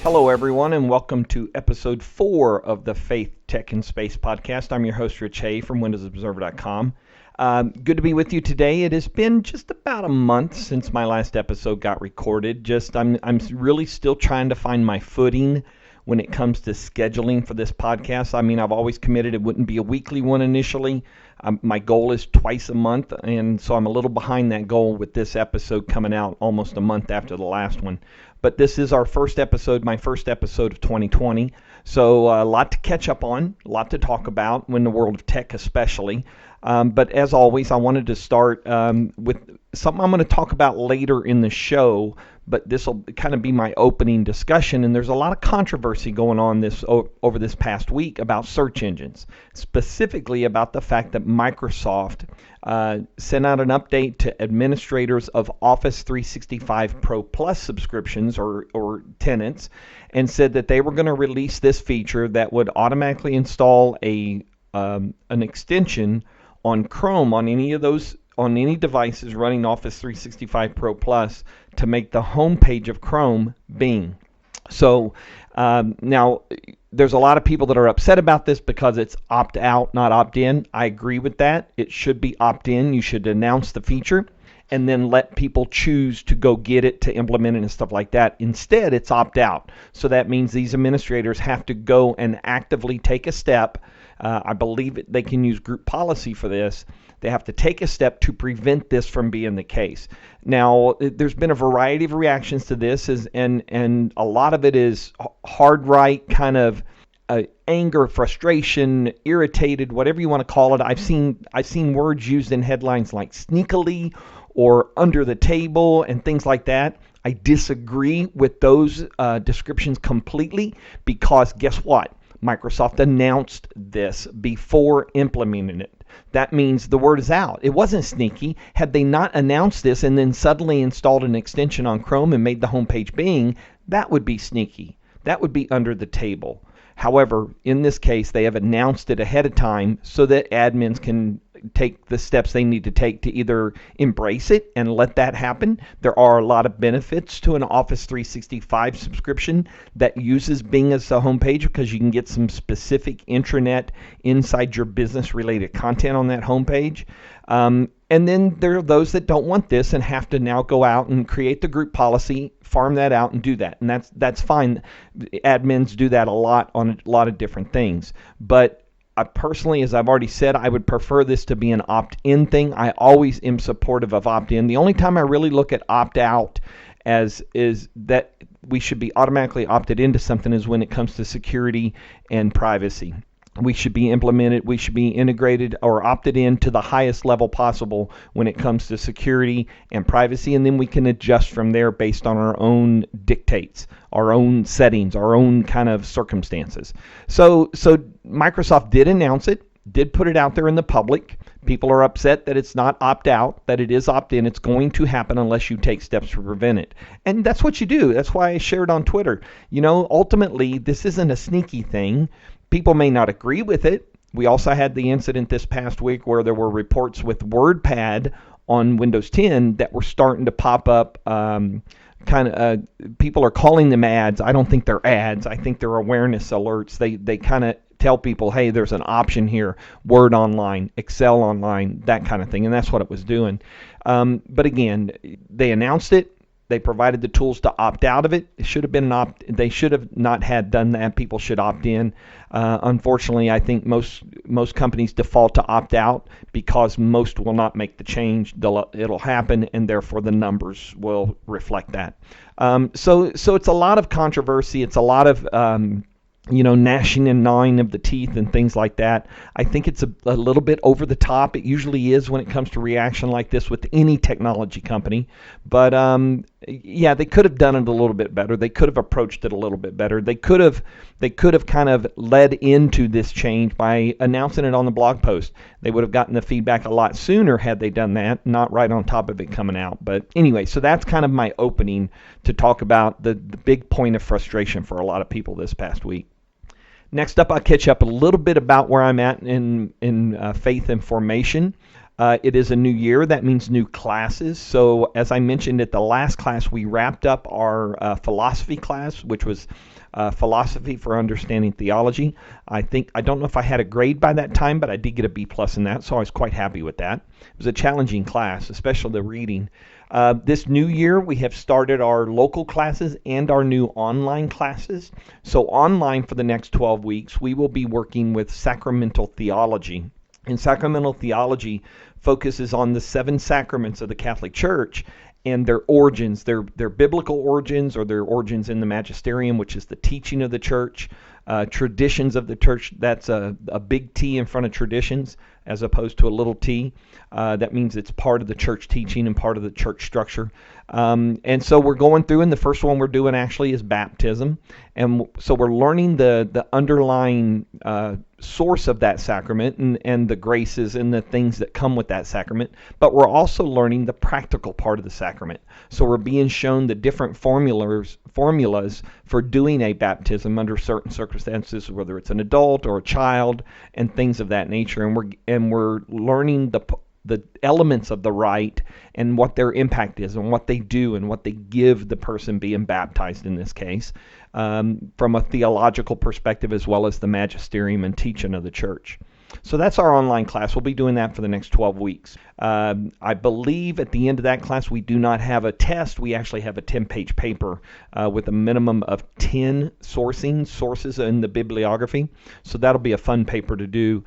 Hello, everyone, and welcome to episode 4 of the Faith, Tech, and Space podcast. I'm your host, Rich Hay from WindowsObserver.com. Good to be with you today. It has been just about a month since my last episode got recorded. I'm really still trying to find my footing when it comes to scheduling for this podcast. I mean, I've always committed it wouldn't be a weekly one initially. My goal is twice a month, and so I'm a little behind that goal with this episode coming out almost a month after the last one. But this is our first episode, my first episode of 2020. So a lot to catch up on, a lot to talk about in the world of tech especially. But as always, I wanted to start with something I'm going to talk about later in the show, but this will kind of be my opening discussion. And there's a lot of controversy going on over this past week about search engines, specifically about the fact that Microsoft sent out an update to administrators of Office 365 Pro Plus subscriptions or tenants and said that they were going to release this feature that would automatically install an extension on Chrome on any devices running Office 365 Pro Plus to make the home page of Chrome Bing. So now there's a lot of people that are upset about this because it's opt-out, not opt-in. I agree with that. It should be opt-in. You should announce the feature and then let people choose to go get it, to implement it and stuff like that. Instead, it's opt-out. So that means these administrators have to go and actively take a step. I believe they can use group policy for this. They have to take a step to prevent this from being the case. Now, there's been a variety of reactions to this, and a lot of it is hard right, kind of anger, frustration, irritated, whatever you want to call it. I've seen words used in headlines like sneakily or under the table and things like that. I disagree with those descriptions completely because guess what? Microsoft announced this before implementing it. That means the word is out. It wasn't sneaky. Had they not announced this and then suddenly installed an extension on Chrome and made the homepage Bing, that would be sneaky. That would be under the table. However, in this case, they have announced it ahead of time so that admins can take the steps they need to take to either embrace it and let that happen. There are a lot of benefits to an Office 365 subscription that uses Bing as the homepage because you can get some specific intranet inside your business related content on that homepage. And then there are those that don't want this and have to now go out and create the group policy, farm that out and do that. And that's fine. Admins do that a lot on a lot of different things. But I personally, as I've already said, I would prefer this to be an opt-in thing. I always am supportive of opt-in. The only time I really look at opt-out as is that we should be automatically opted into something is when it comes to security and privacy. We should be implemented, we should be integrated or opted in to the highest level possible when it comes to security and privacy, and then we can adjust from there based on our own dictates, our own settings, our own kind of circumstances. So Microsoft did announce it, did put it out there in the public. People are upset that it's not opt-out, that it is opt-in. It's going to happen unless you take steps to prevent it. And that's what you do. That's why I shared on Twitter. Ultimately, this isn't a sneaky thing. People may not agree with it. We also had the incident this past week where there were reports with WordPad on Windows 10 that were starting to pop up. People are calling them ads. I don't think they're ads. I think they're awareness alerts. They kind of tell people, hey, there's an option here, Word Online, Excel Online, that kind of thing. And that's what it was doing. But again, they announced it. They provided the tools to opt out of it. It should have been they should have not had done that. People should opt in. Unfortunately, I think most companies default to opt out because most will not make the change. It'll happen, and therefore the numbers will reflect that. So it's a lot of controversy. It's a lot of gnashing and gnawing of the teeth and things like that. I think it's a little bit over the top. It usually is when it comes to reaction like this with any technology company. But they could have done it a little bit better. They could have approached it a little bit better. They could have kind of led into this change by announcing it on the blog post. They would have gotten the feedback a lot sooner had they done that, not right on top of it coming out. But anyway, so that's kind of my opening to talk about the big point of frustration for a lot of people this past week. Next up, I'll catch up a little bit about where I'm at in faith and formation. It is a new year. That means new classes. So as I mentioned at the last class, we wrapped up our philosophy class, which was philosophy for understanding theology. I don't know if I had a grade by that time, but I did get a B plus in that, so I was quite happy with that. It was a challenging class, especially the reading. This new year, we have started our local classes and our new online classes. So online for the next 12 weeks, we will be working with sacramental theology. And sacramental theology focuses on the 7 sacraments of the Catholic Church and their origins, their biblical origins, or their origins in the magisterium, which is the teaching of the church, traditions of the church. That's a big T in front of traditions as opposed to a little t. That means it's part of the church teaching and part of the church structure. And so we're going through, and the first one we're doing actually is baptism. And so we're learning the underlying source of that sacrament and the graces and the things that come with that sacrament. But we're also learning the practical part of the sacrament. So we're being shown the different formulas for doing a baptism under certain circumstances, whether it's an adult or a child, and things of that nature. And we're learning the elements of the rite and what their impact is and what they do and what they give the person being baptized in this case, from a theological perspective as well as the magisterium and teaching of the church. So that's our online class. We'll be doing that for the next 12 weeks. I believe at the end of that class we do not have a test. We actually have a 10-page paper with a minimum of 10 sources in the bibliography. So that'll be a fun paper to do.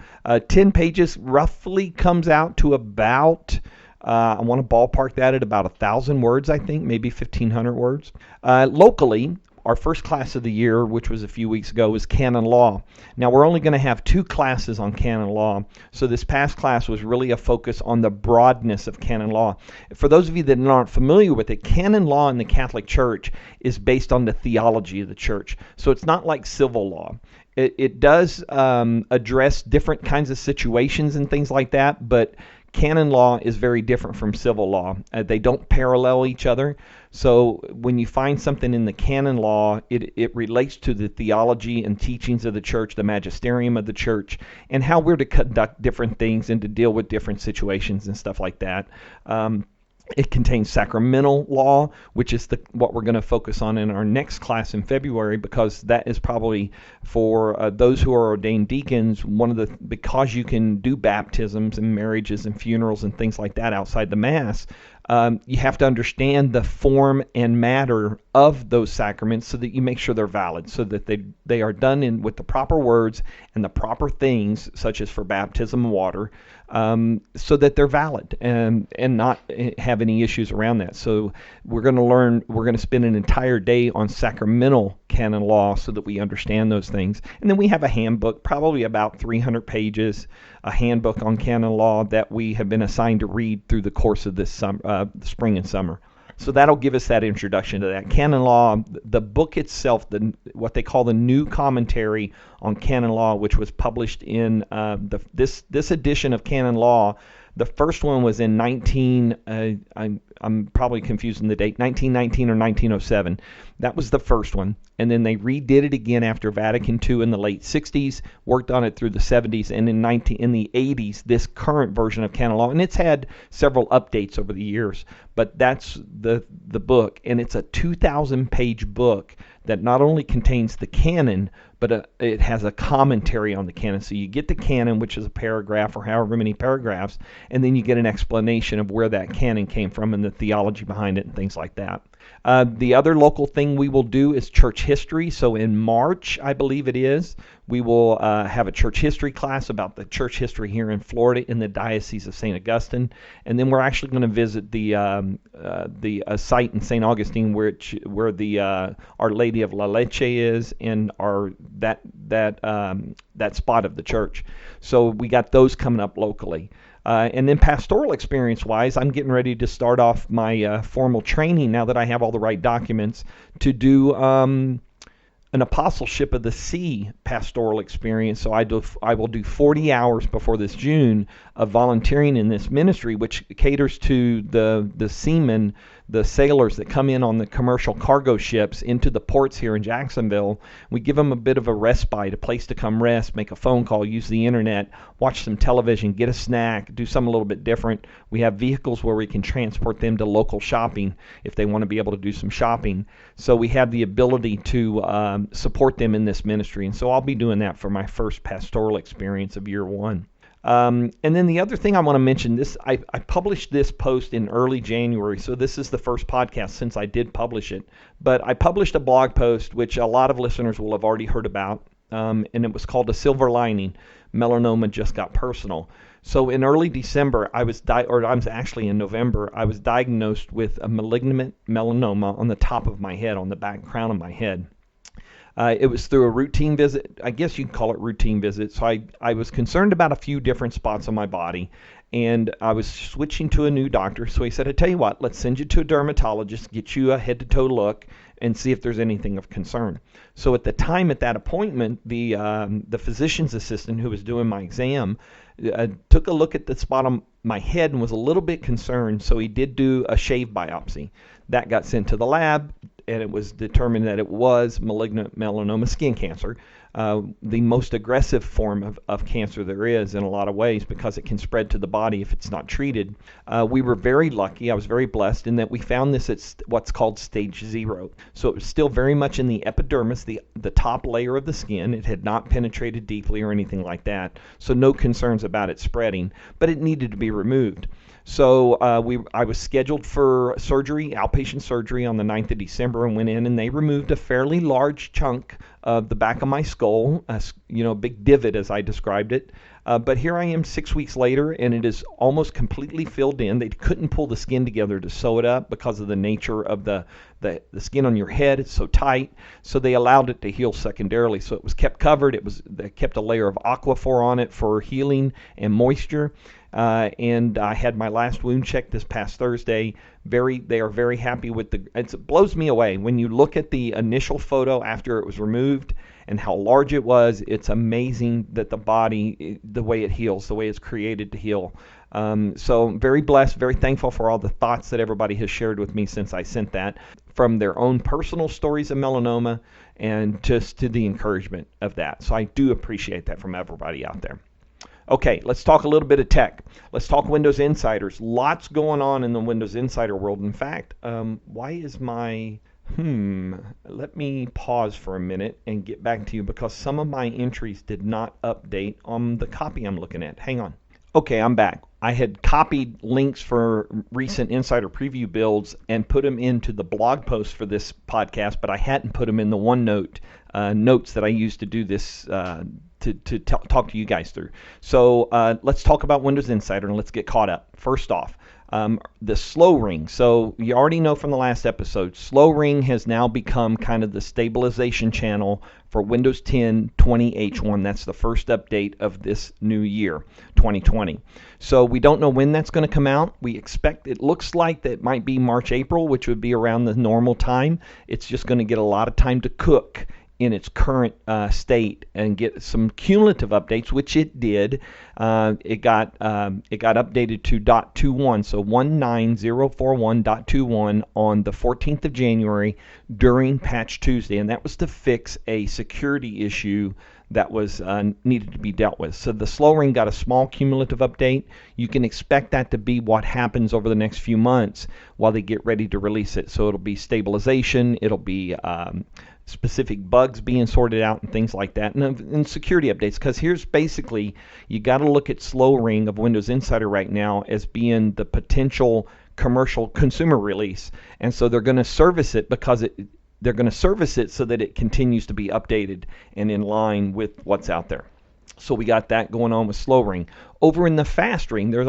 10 pages roughly comes out to about, I want to ballpark that at about 1,000 words, I think, maybe 1,500 words. Locally, our first class of the year, which was a few weeks ago, was canon law. Now, we're only going to have 2 classes on canon law, so this past class was really a focus on the broadness of canon law. For those of you that aren't familiar with it, canon law in the Catholic Church is based on the theology of the church, so it's not like civil law. It does address different kinds of situations and things like that, but canon law is very different from civil law. They don't parallel each other. So when you find something in the canon law, it relates to the theology and teachings of the church, the magisterium of the church, and how we're to conduct different things and to deal with different situations and stuff like that. It contains sacramental law, which is what we're going to focus on in our next class in February, because that is probably for those who are ordained deacons, because you can do baptisms and marriages and funerals and things like that outside the Mass. You have to understand the form and matter of those sacraments so that you make sure they're valid, so that they are done with the proper words and the proper things, such as for baptism and water, so that they're valid and not have any issues around that. So we're going to spend an entire day on sacramental canon law so that we understand those things. And then we have a handbook, probably about 300 pages, a handbook on canon law that we have been assigned to read through the course of this spring and summer. So that'll give us that introduction to that. Canon law, the book itself, what they call the New Commentary on Canon Law, which was published in this edition of Canon Law. The first one was in I'm probably confusing the date, 1919 or 1907. That was the first one. And then they redid it again after Vatican II in the late 60s, worked on it through the 70s, and in the 80s, this current version of canon law. And it's had several updates over the years, but that's the book. And it's a 2,000-page book that not only contains the canon, but it has a commentary on the canon. So you get the canon, which is a paragraph or however many paragraphs, and then you get an explanation of where that canon came from and the theology behind it and things like that. The other local thing we will do is church history. So in March, I believe it is, we will have a church history class about the church history here in Florida in the Diocese of St. Augustine. And then we're actually going to visit the site in St. Augustine where the Our Lady of La Leche is, and that spot of the church. So we got those coming up locally. And then pastoral experience-wise, I'm getting ready to start off my formal training now that I have all the right documents to do an Apostleship of the Sea pastoral experience. So I will do 40 hours before this June of volunteering in this ministry, which caters to the seamen the sailors that come in on the commercial cargo ships into the ports here in Jacksonville. We give them a bit of a respite, a place to come rest, make a phone call, use the internet, watch some television, get a snack, do something a little bit different. We have vehicles where we can transport them to local shopping if they want to be able to do some shopping. So we have the ability to support them in this ministry. And so I'll be doing that for my first pastoral experience of year one. And then the other thing I want to mention, I published this post in early January, so this is the first podcast since I did publish it. But I published a blog post, which a lot of listeners will have already heard about, and it was called A Silver Lining, Melanoma Just Got Personal. So in early December, actually in November, I was diagnosed with a malignant melanoma on the top of my head, on the back crown of my head. It was through a routine visit. I guess you can call it routine visit. So I was concerned about a few different spots on my body, and I was switching to a new doctor. So he said, I tell you what, let's send you to a dermatologist, get you a head-to-toe look, and see if there's anything of concern. So at the time at that appointment, the physician's assistant who was doing my exam took a look at the spot on my head and was a little bit concerned. So he did do a shave biopsy. That got sent to the lab, and it was determined that it was malignant melanoma skin cancer, the most aggressive form of cancer there is in a lot of ways because it can spread to the body if it's not treated. We were very lucky. I was very blessed in that we found this at what's called stage 0. So it was still very much in the epidermis, the top layer of the skin. It had not penetrated deeply or anything like that. So no concerns about it spreading, but it needed to be removed. So I was scheduled for surgery, outpatient surgery, on the 9th of December, and went in, and they removed a fairly large chunk of the back of my skull, a big divot as I described it. But here I am 6 weeks later, and it is almost completely filled in. They couldn't pull the skin together to sew it up because of the nature of the skin on your head. It's so tight, so they allowed it to heal secondarily. So it was kept covered. They kept a layer of Aquaphor on it for healing and moisture. And I had my last wound check this past Thursday. They are very happy with it blows me away. When you look at the initial photo after it was removed and how large it was, it's amazing that the body, the way it heals, the way it's created to heal. So I'm very blessed, very thankful for all the thoughts that everybody has shared with me since I sent that, from their own personal stories of melanoma and just to the encouragement of that. So I do appreciate that from everybody out there. Okay, let's talk a little bit of tech. Let's talk Windows Insiders. Lots going on in the Windows Insider world. In fact, why is my... let me pause for a minute and get back to you because some of my entries did not update on the copy I'm looking at. Hang on. Okay, I'm back. I had copied links for recent Insider Preview builds and put them into the blog post for this podcast, but I hadn't put them in the OneNote notes that I used to do this to talk to you guys through. So let's talk about Windows Insider and let's get caught up. First off, the slow ring. So you already know from the last episode, slow ring has now become kind of the stabilization channel for Windows 10 20H1. That's the first update of this new year, 2020. So we don't know when that's going to come out. We expect, it looks like that might be March, April, which would be around the normal time. It's just going to get a lot of time to cook in its current state and get some cumulative updates, which it did. It got updated to .21, so 19041.21 on the 14th of January during Patch Tuesday, and that was to fix a security issue that was needed to be dealt with. So the slow ring got a small cumulative update. You can expect that to be what happens over the next few months while they get ready to release it. So it'll be stabilization, it'll be specific bugs being sorted out and things like that, and security updates. Because here's basically, you got to look at slow ring of Windows Insider right now as being the potential commercial consumer release, and so they're going to service it because they're going to service it so that it continues to be updated and in line with what's out there. So we got that going on with slow ring. Over in the fast ring, there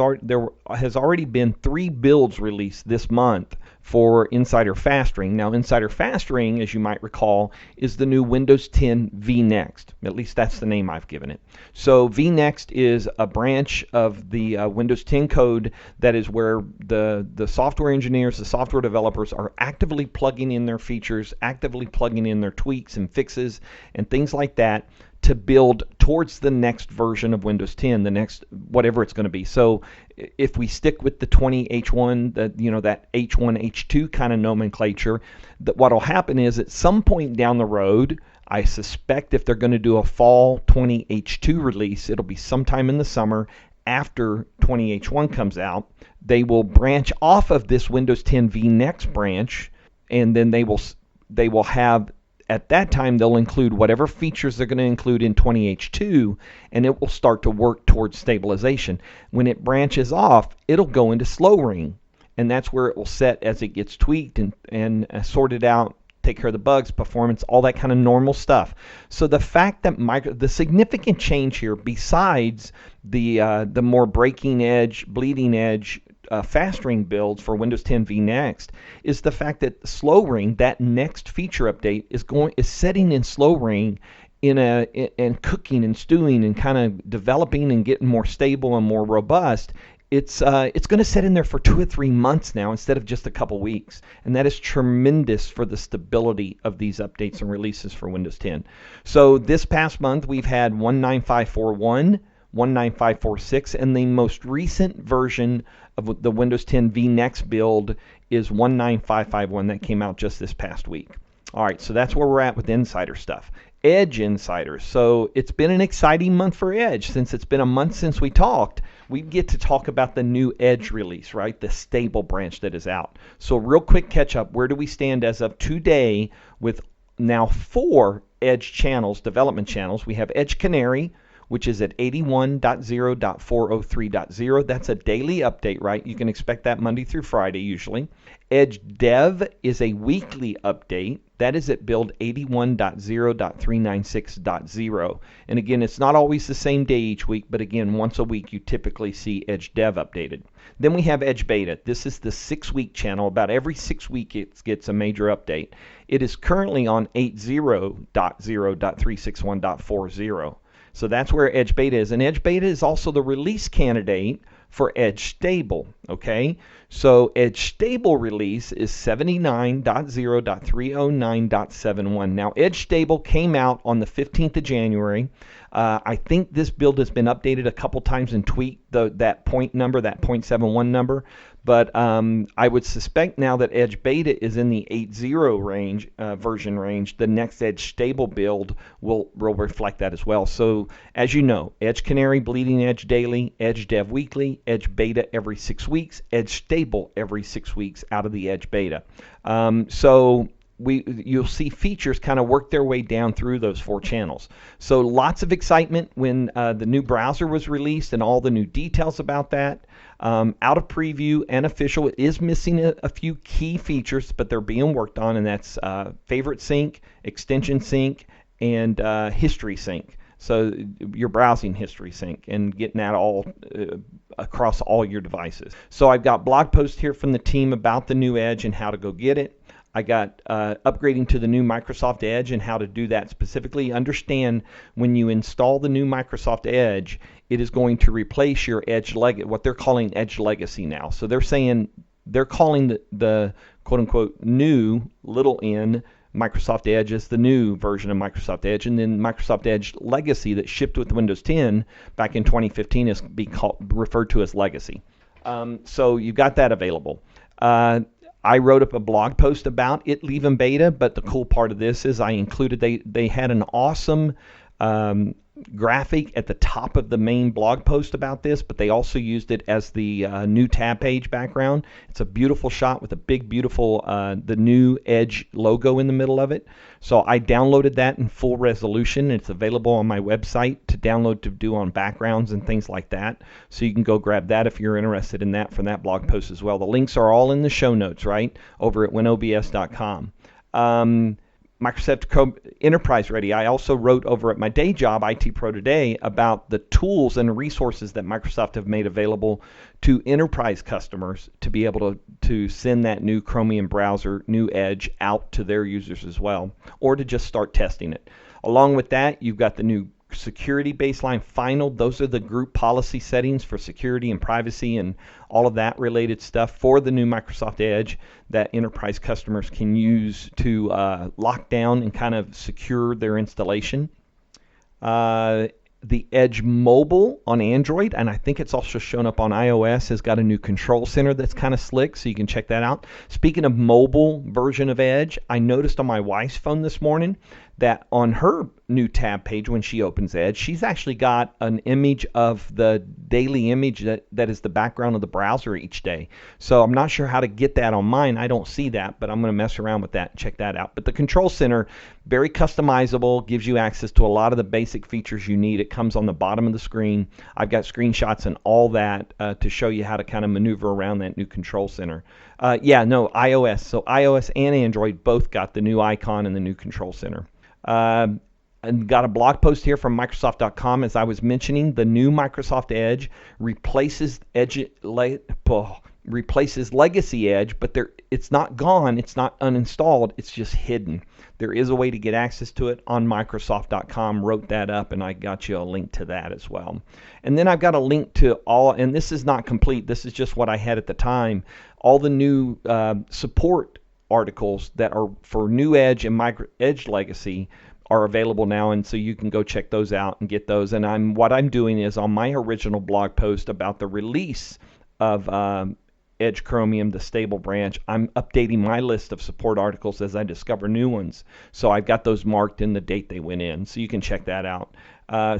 has already been 3 builds released this month for Insider Fast Ring. Now, Insider Fast Ring, as you might recall, is the new Windows 10 vNext. At least that's the name I've given it. So vNext is a branch of the Windows 10 code that is where the software engineers, the software developers are actively plugging in their features, actively plugging in their tweaks and fixes and things like that to build towards the next version of Windows 10, the next whatever it's going to be. So if we stick with the 20H1, that H1, H2 kind of nomenclature, that what'll happen is at some point down the road, I suspect if they're going to do a fall 20H2 release, it'll be sometime in the summer after 20H1 comes out. They will branch off of this Windows 10 vNext branch, and then they will have, at that time, they'll include whatever features they're going to include in 20H2, and it will start to work towards stabilization. When it branches off, it'll go into slow ring, and that's where it will set as it gets tweaked and sorted out, take care of the bugs, performance, all that kind of normal stuff. So the fact that the significant change here, besides the more breaking edge, bleeding edge, fast ring builds for Windows 10 vNext, is the fact that slow ring, that next feature update, is setting in slow ring and cooking and stewing and kind of developing and getting more stable and more robust. It's going to set in there for 2 or 3 months now instead of just a couple weeks, and that is tremendous for the stability of these updates and releases for Windows 10. So this past month we've had 19541, 19546, and the most recent version of the Windows 10 vNext build is 19551 that came out just this past week. All right, so that's where we're at with insider stuff. Edge insiders. So it's been an exciting month for Edge. Since it's been a month since we talked, we get to talk about the new Edge release, right? The stable branch that is out. So real quick catch up. Where do we stand as of today with now 4 Edge channels, development channels? We have Edge Canary, which is at 81.0.403.0. That's a daily update, right? You can expect that Monday through Friday usually. Edge Dev is a weekly update. That is at build 81.0.396.0. And again, it's not always the same day each week, but again, once a week you typically see Edge Dev updated. Then we have Edge Beta. This is the 6-week channel. About every 6 weeks it gets a major update. It is currently on 80.0.361.40. So that's where Edge Beta is. And Edge Beta is also the release candidate for Edge Stable, okay? So Edge Stable release is 79.0.309.71. Now, Edge Stable came out on the 15th of January. I think this build has been updated a couple times and tweaked that point number, that 0.71 number. But I would suspect now that Edge Beta is in the 8.0 range, version range, the next Edge Stable build will reflect that as well. So as you know, Edge Canary, Bleeding Edge daily, Edge Dev weekly, Edge Beta every 6 weeks, Edge Stable every 6 weeks out of the Edge Beta. So you'll see features kind of work their way down through those 4 channels. So lots of excitement when the new browser was released and all the new details about that. Out of preview and official, it is missing a few key features, but they're being worked on, and that's favorite sync, extension sync, and history sync. So your browsing history sync and getting that all across all your devices. So I've got blog posts here from the team about the new Edge and how to go get it. I got upgrading to the new Microsoft Edge and how to do that specifically. Understand when you install the new Microsoft Edge, it is going to replace your Edge what they're calling Edge Legacy now. So they're calling the quote unquote new little n Microsoft Edge as the new version of Microsoft Edge, and then Microsoft Edge Legacy that shipped with Windows 10 back in 2015 is referred to as Legacy. So you've got that available. I wrote up a blog post about it leaving beta, but the cool part of this is I included, they had an awesome graphic at the top of the main blog post about this, but they also used it as the new tab page background. It's a beautiful shot with a big, beautiful, the new Edge logo in the middle of it. So I downloaded that in full resolution. It's available on my website to download to do on backgrounds and things like that. So you can go grab that if you're interested in that from that blog post as well. The links are all in the show notes, right, over at winobs.com. Microsoft Enterprise Ready. I also wrote over at my day job, IT Pro Today, about the tools and resources that Microsoft have made available to enterprise customers to be able to send that new Chromium browser, new Edge, out to their users as well, or to just start testing it. Along with that, you've got the new security baseline final. Those are the group policy settings for security and privacy and all of that related stuff for the new Microsoft Edge that enterprise customers can use to lock down and kind of secure their installation. The Edge Mobile on Android, and I think it's also shown up on iOS, has got a new control center that's kind of slick, so you can check that out. Speaking of mobile version of Edge, I noticed on my wife's phone this morning that on her new tab page when she opens Edge, she's actually got an image of the daily image that is the background of the browser each day. So I'm not sure how to get that on mine. I don't see that, but I'm going to mess around with that and check that out. But the control center, very customizable, gives you access to a lot of the basic features you need. It comes on the bottom of the screen. I've got screenshots and all that to show you how to kind of maneuver around that new control center. iOS. So iOS and Android both got the new icon and the new control center. And got a blog post here from Microsoft.com. As I was mentioning, the new Microsoft Edge replaces Legacy Edge, but it's not gone. It's not uninstalled. It's just hidden. There is a way to get access to it on Microsoft.com. Wrote that up, and I got you a link to that as well. And then I've got a link to all, and this is not complete. This is just what I had at the time. All the new support articles that are for New Edge and Edge Legacy are available now, and so you can go check those out and get those. And what I'm doing is on my original blog post about the release of Edge Chromium, the stable branch, I'm updating my list of support articles as I discover new ones. So I've got those marked in the date they went in, so you can check that out.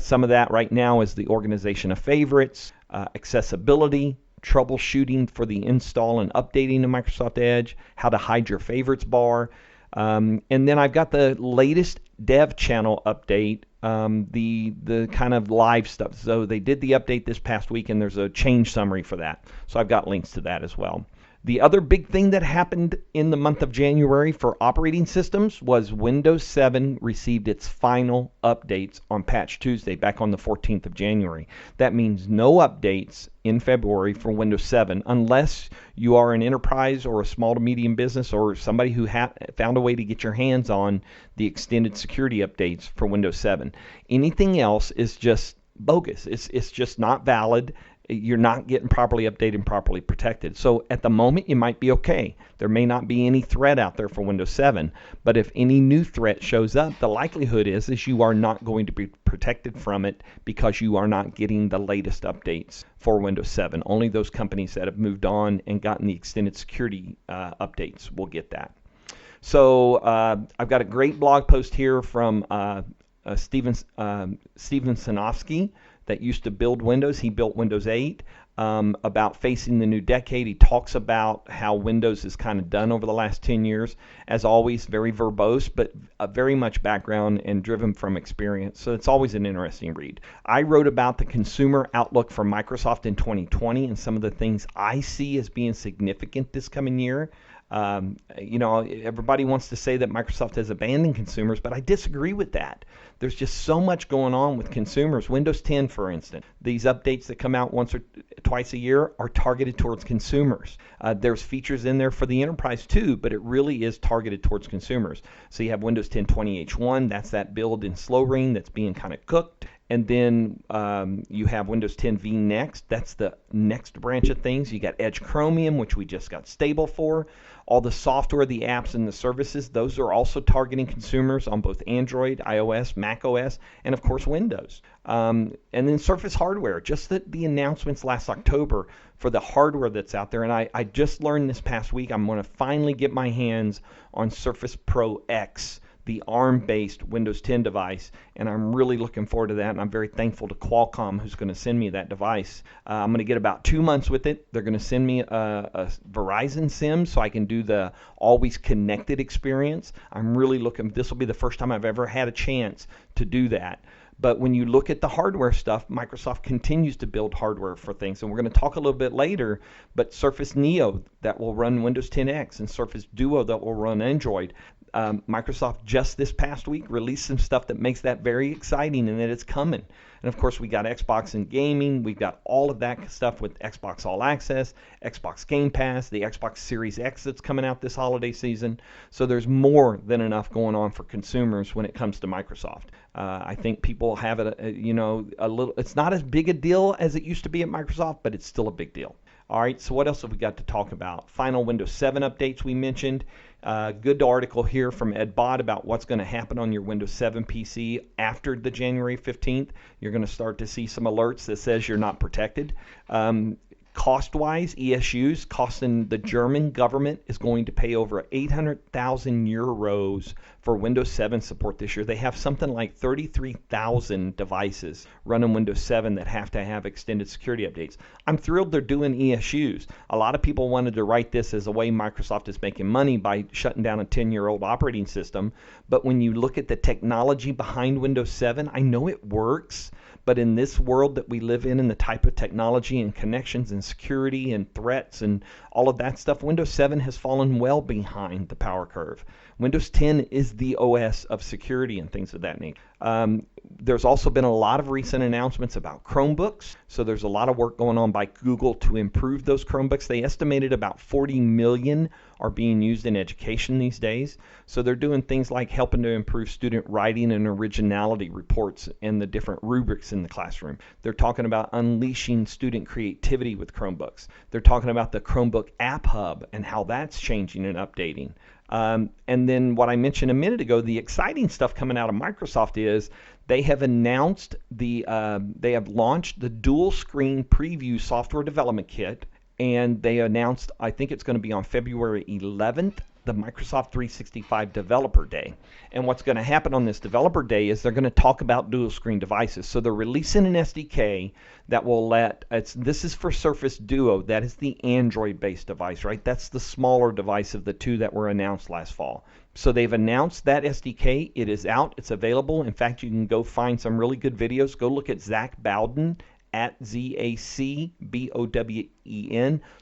Some of that right now is the organization of favorites, accessibility, troubleshooting for the install and updating of Microsoft Edge, how to hide your favorites bar. And then I've got the latest dev channel update, the kind of live stuff. So they did the update this past week, and there's a change summary for that. So I've got links to that as well. The other big thing that happened in the month of January for operating systems was Windows 7 received its final updates on Patch Tuesday back on the 14th of January. That means no updates in February for Windows 7 unless you are an enterprise or a small to medium business or somebody who found a way to get your hands on the extended security updates for Windows 7. Anything else is just bogus. It's just not valid. You're not getting properly updated and properly protected. So at the moment, you might be okay. There may not be any threat out there for Windows 7, but if any new threat shows up, the likelihood is you are not going to be protected from it because you are not getting the latest updates for Windows 7. Only those companies that have moved on and gotten the extended security updates will get that. So I've got a great blog post here from Steven Sinofsky that used to build Windows. He built Windows 8, about facing the new decade. He talks about how Windows is kind of done over the last 10 years. As always, very verbose, but very much background and driven from experience. So it's always an interesting read. I wrote about the consumer outlook for Microsoft in 2020 and some of the things I see as being significant this coming year. Everybody wants to say that Microsoft has abandoned consumers, but I disagree with that. There's just so much going on with consumers. Windows 10, for instance, these updates that come out once or twice a year are targeted towards consumers. There's features in there for the enterprise too, but it really is targeted towards consumers. So you have Windows 10 20H1, that's that build in slow ring that's being kind of cooked. And then you have Windows 10 V Next. That's the next branch of things. You got Edge Chromium, which we just got stable for. All the software, the apps, and the services, those are also targeting consumers on both Android, iOS, macOS, and of course Windows. And then Surface hardware, just the announcements last October for the hardware that's out there. And I just learned this past week I'm going to finally get my hands on Surface Pro X, the ARM-based Windows 10 device, and I'm really looking forward to that, and I'm very thankful to Qualcomm who's going to send me that device. I'm going to get about 2 months with it. They're going to send me a Verizon SIM so I can do the always connected experience. I'm really looking, this will be the first time I've ever had a chance to do that. But when you look at the hardware stuff, Microsoft continues to build hardware for things. And we're going to talk a little bit later, but Surface Neo that will run Windows 10X and Surface Duo that will run Android. Microsoft just this past week released some stuff that makes that very exciting and that it's coming. And of course, we got Xbox and gaming. We've got all of that stuff with Xbox All Access, Xbox Game Pass, the Xbox Series X that's coming out this holiday season. So there's more than enough going on for consumers when it comes to Microsoft. I think people have it, a little. It's not as big a deal as it used to be at Microsoft, but it's still a big deal. All right, so what else have we got to talk about? Final Windows 7 updates we mentioned. Good article here from Ed Bott about what's going to happen on your Windows 7 PC after the January 15th. You're going to start to see some alerts that says you're not protected. Cost-wise, ESUs costing the German government is going to pay over 800,000 euros for Windows 7 support this year. They have something like 33,000 devices running Windows 7 that have to have extended security updates. I'm thrilled they're doing ESUs. A lot of people wanted to write this as a way Microsoft is making money by shutting down a 10-year-old operating system. But when you look at the technology behind Windows 7, I know it works. But in this world that we live in, and the type of technology and connections and security and threats and all of that stuff, Windows 7 has fallen well behind the power curve. Windows 10 is the OS of security and things of that nature. There's also been a lot of recent announcements about Chromebooks. So there's a lot of work going on by Google to improve those Chromebooks. They estimated about 40 million are being used in education these days. So they're doing things like helping to improve student writing and originality reports and the different rubrics in the classroom. They're talking about unleashing student creativity with Chromebooks. They're talking about the Chromebook App Hub and how that's changing and updating. And then what I mentioned a minute ago, the exciting stuff coming out of Microsoft is they have announced they have launched the dual screen preview software development kit, and they announced, I think it's going to be on February 11th, the Microsoft 365 Developer Day. And what's going to happen on this Developer Day is they're going to talk about dual screen devices. So they're releasing an SDK that will this is for Surface Duo. That is the Android-based device, right? That's the smaller device of the two that were announced last fall. So they've announced that SDK. It is out. It's available. In fact, you can go find some really good videos. Go look at Zach Bowden at ZACBOWEN.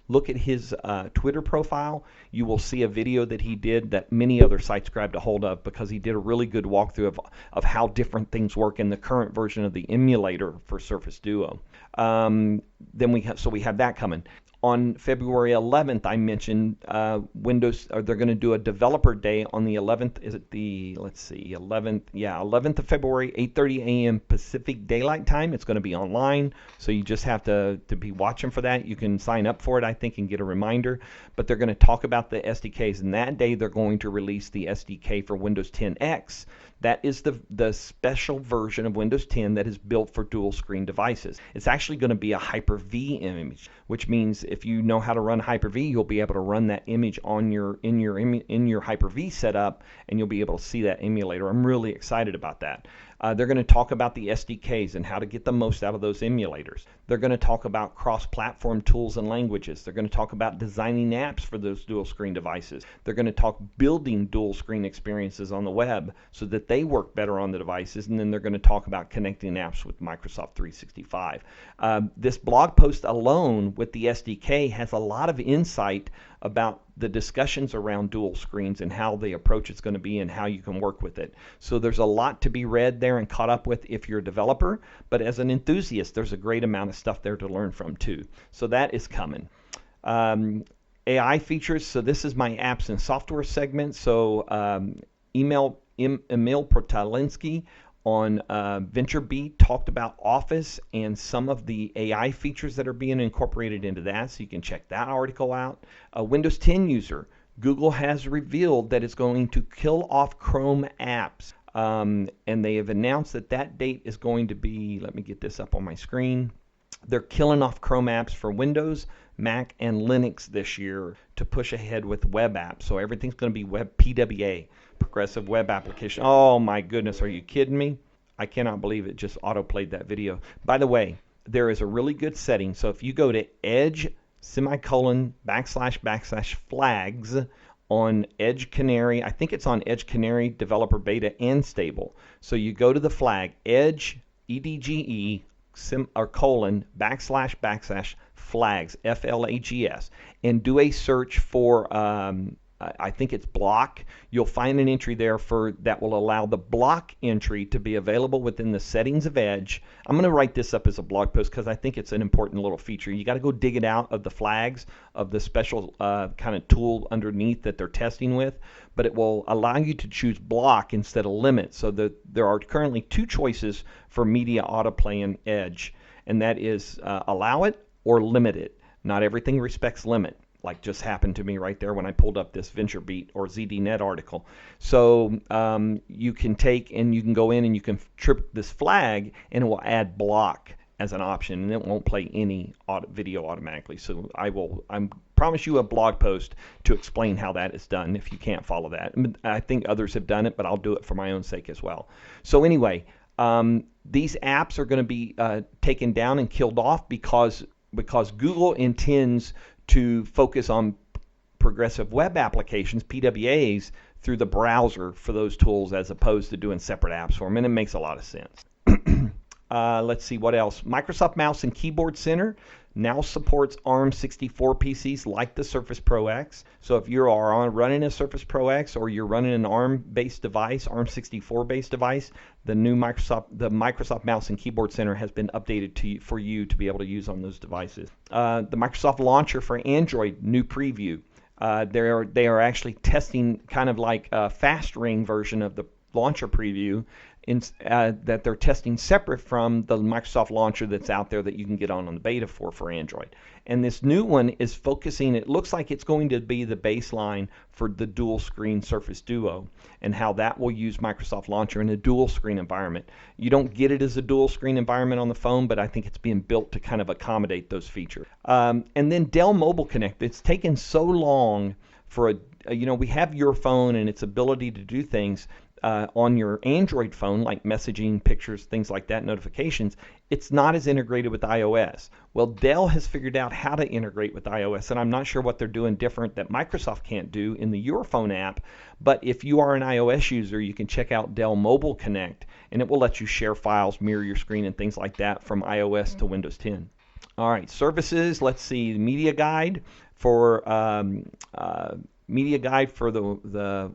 Look at his Twitter profile. You will see a video that he did that many other sites grabbed a hold of because he did a really good walkthrough of how different things work in the current version of the emulator for Surface Duo. Then we have that coming. On February 11th, I mentioned they're going to do a developer day on the 11th. Is it the, 11th? Yeah, 11th of February, 8:30 a.m. Pacific Daylight Time. It's going to be online, so you just have to be watching for that. You can sign up for it, I think, and get a reminder. But they're going to talk about the SDKs, and that day they're going to release the SDK for Windows 10 X. That is the special version of Windows 10 that is built for dual screen devices. It's actually going to be a Hyper-V image, which means if you know how to run Hyper-V, you'll be able to run that image in your Hyper-V setup, and you'll be able to see that emulator. I'm really excited about that. They're going to talk about the SDKs and how to get the most out of those emulators. They're going to talk about cross-platform tools and languages. They're going to talk about designing apps for those dual-screen devices. They're going to talk building dual-screen experiences on the web so that they work better on the devices. And then they're going to talk about connecting apps with Microsoft 365. This blog post alone with the SDK has a lot of insight about the discussions around dual screens and how the approach is going to be and how you can work with it. So there's a lot to be read there and caught up with if you're a developer, but as an enthusiast, there's a great amount of stuff there to learn from too. So that is coming. AI features, so this is my apps and software segment. So Emil Protalinsky on VentureBeat talked about Office and some of the AI features that are being incorporated into that, so you can check that article out. A Windows 10 user, Google has revealed that it's going to kill off Chrome apps, and they have announced that date is going to be, let me get this up on my screen. They're killing off Chrome apps for Windows, Mac, and Linux this year to push ahead with web apps. So everything's going to be web PWA, Progressive Web Application. Oh my goodness, are you kidding me? I cannot believe it just auto-played that video. By the way, there is a really good setting. So if you go to Edge //flags on Edge Canary, I think it's on Edge Canary Developer Beta and Stable. So you go to the flag Edge EDGE // flags FLAGS and do a search for I think it's block. You'll find an entry there that will allow the block entry to be available within the settings of Edge. I'm going to write this up as a blog post because I think it's an important little feature. You got to go dig it out of the flags of the special kind of tool underneath that they're testing with, but it will allow you to choose block instead of limit. So there are currently two choices for media autoplay in Edge, and that is allow it or limit it. Not everything respects limit, like just happened to me right there when I pulled up this VentureBeat or ZDNet article. So you can take and you can go in and you can trip this flag, and it will add block as an option, and it won't play any video automatically. So I promise you a blog post to explain how that is done if you can't follow that. I think others have done it, but I'll do it for my own sake as well. So anyway, these apps are going to be taken down and killed off because Google intends to focus on progressive web applications, PWAs, through the browser for those tools as opposed to doing separate apps for them, and it makes a lot of sense. Let's see what else. Microsoft Mouse and Keyboard Center now supports ARM64 PCs like the Surface Pro X. So if you are running a Surface Pro X or you're running an ARM-based device, ARM64-based device, the Microsoft Mouse and Keyboard Center has been updated for you to be able to use on those devices. The Microsoft Launcher for Android, new preview. They are actually testing kind of like a fast ring version of the launcher preview that they're testing separate from the Microsoft launcher that's out there that you can get on the beta for Android. And this new one is focusing, it looks like it's going to be the baseline for the dual screen Surface Duo and how that will use Microsoft Launcher in a dual screen environment. You don't get it as a dual screen environment on the phone, but I think it's being built to kind of accommodate those features. And then Dell Mobile Connect. It's taken so long for we have your phone and its ability to do things on your Android phone, like messaging, pictures, things like that, notifications. It's not as integrated with iOS. Well, Dell has figured out how to integrate with iOS, and I'm not sure what they're doing different that Microsoft can't do in the Your Phone app. But if you are an iOS user, you can check out Dell Mobile Connect, and it will let you share files, mirror your screen, and things like that from iOS to Windows 10. All right, services. Let's see, Media Guide for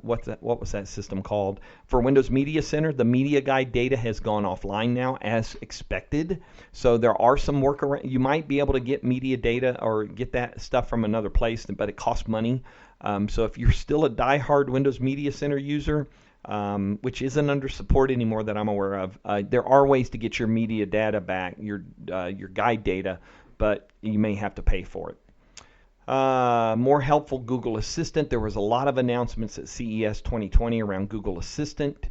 what was that system called? For Windows Media Center, the Media Guide data has gone offline now as expected. So there are some workarounds. You might be able to get media data or get that stuff from another place, but it costs money. So if you're still a diehard Windows Media Center user, which isn't under support anymore that I'm aware of, there are ways to get your media data back, your guide data, but you may have to pay for it. More helpful Google Assistant. There was a lot of announcements at CES 2020 around Google Assistant.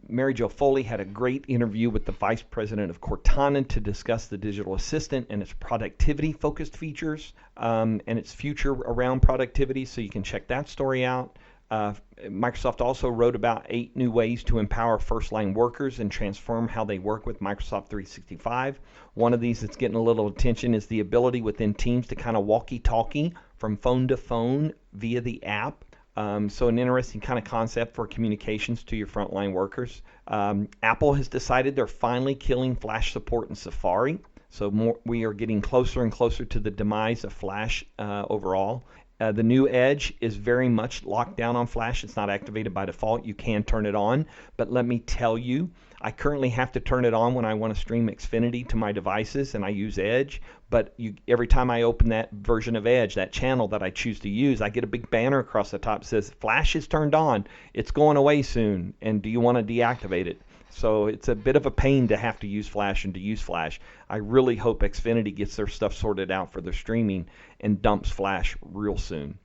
Mary Jo Foley had a great interview with the Vice President of Cortana to discuss the digital assistant and its productivity-focused features and its future around productivity, so you can check that story out. Microsoft also wrote about 8 new ways to empower first-line workers and transform how they work with Microsoft 365. One of these that's getting a little attention is the ability within Teams to kind of walkie-talkie from phone to phone via the app. So an interesting kind of concept for communications to your frontline workers. Apple has decided they're finally killing Flash support in Safari. So we are getting closer and closer to the demise of Flash overall. The new Edge is very much locked down on Flash. It's not activated by default. You can turn it on, but let me tell you, I currently have to turn it on when I want to stream Xfinity to my devices, and I use Edge. But every time I open that version of Edge, that channel that I choose to use, I get a big banner across the top that says, Flash is turned on. It's going away soon, and do you want to deactivate it? So it's a bit of a pain to have to use Flash and to use Flash. I really hope Xfinity gets their stuff sorted out for their streaming and dumps Flash real soon.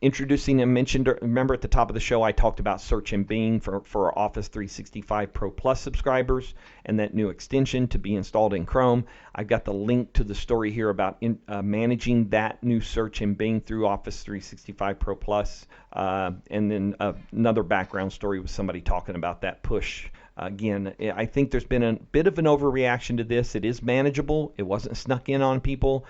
Introducing and mentioned, remember at the top of the show I talked about Search in Bing for Office 365 Pro Plus subscribers and that new extension to be installed in Chrome. I've got the link to the story here about managing that new search in Bing through Office 365 Pro Plus. And then another background story with somebody talking about that push. Again, I think there's been a bit of an overreaction to this. It is manageable. It wasn't snuck in on people,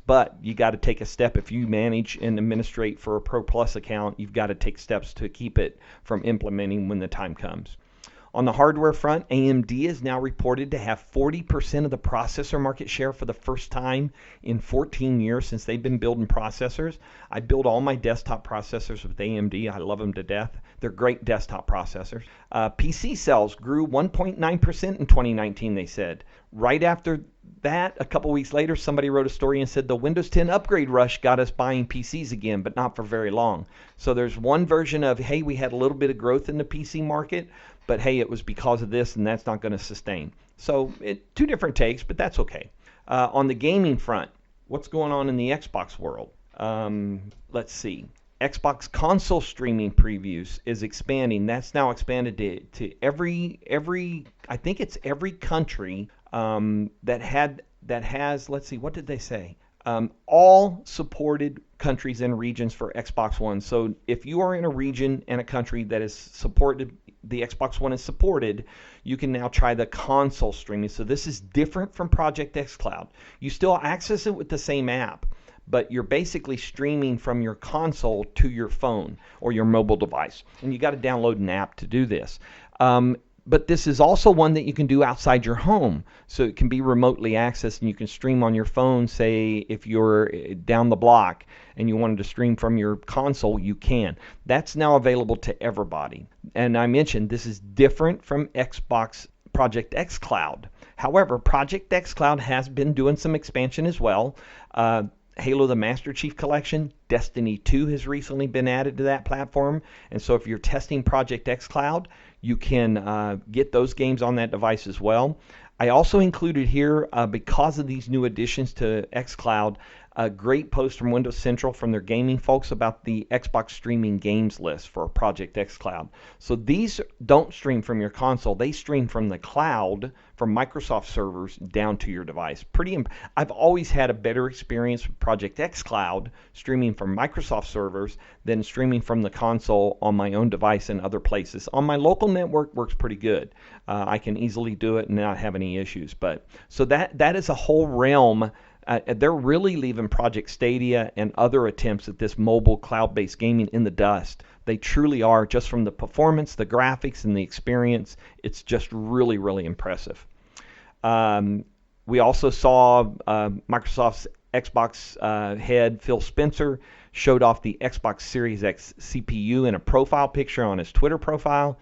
but you got to take a step. If you manage and administrate for a Pro Plus account, you've got to take steps to keep it from implementing when the time comes. On the hardware front, AMD is now reported to have 40% of the processor market share for the first time in 14 years since they've been building processors. I build all my desktop processors with AMD. I love them to death. They're great desktop processors. PC sales grew 1.9% in 2019, they said. Right after that, a couple weeks later, somebody wrote a story and said the Windows 10 upgrade rush got us buying PCs again, but not for very long. So there's one version of, hey, we had a little bit of growth in the PC market, but hey, it was because of this, and that's not going to sustain. So two different takes, but that's okay. On the gaming front, what's going on in the Xbox world? Let's see. Xbox console streaming previews is expanding. That's now expanded to every I think it's every country that has, let's see, what did they say? All supported countries and regions for Xbox One. So if you are in a region and a country that is supported, the Xbox One is supported, you can now try the console streaming. So this is different from Project xCloud. You still access it with the same app, but you're basically streaming from your console to your phone or your mobile device. And you got to download an app to do this. But this is also one that you can do outside your home. So it can be remotely accessed, and you can stream on your phone. Say if you're down the block and you wanted to stream from your console, you can. That's now available to everybody. And I mentioned this is different from Xbox Project xCloud. However, Project xCloud has been doing some expansion as well. Halo the Master Chief Collection, Destiny 2 has recently been added to that platform. And so if you're testing Project xCloud, you can get those games on that device as well. I also included here, because of these new additions to xCloud, a great post from Windows Central from their gaming folks about the Xbox streaming games list for Project xCloud. So these don't stream from your console. They stream from the cloud, from Microsoft servers down to your device. I've always had a better experience with Project xCloud streaming from Microsoft servers than streaming from the console on my own device and other places. On my local network works pretty good. I can easily do it and not have any issues. But so that is a whole realm. They're really leaving Project Stadia and other attempts at this mobile cloud-based gaming in the dust. They truly are, just from the performance, the graphics, and the experience. It's just really, really impressive. We also saw Microsoft's Xbox head, Phil Spencer, showed off the Xbox Series X CPU in a profile picture on his Twitter profile.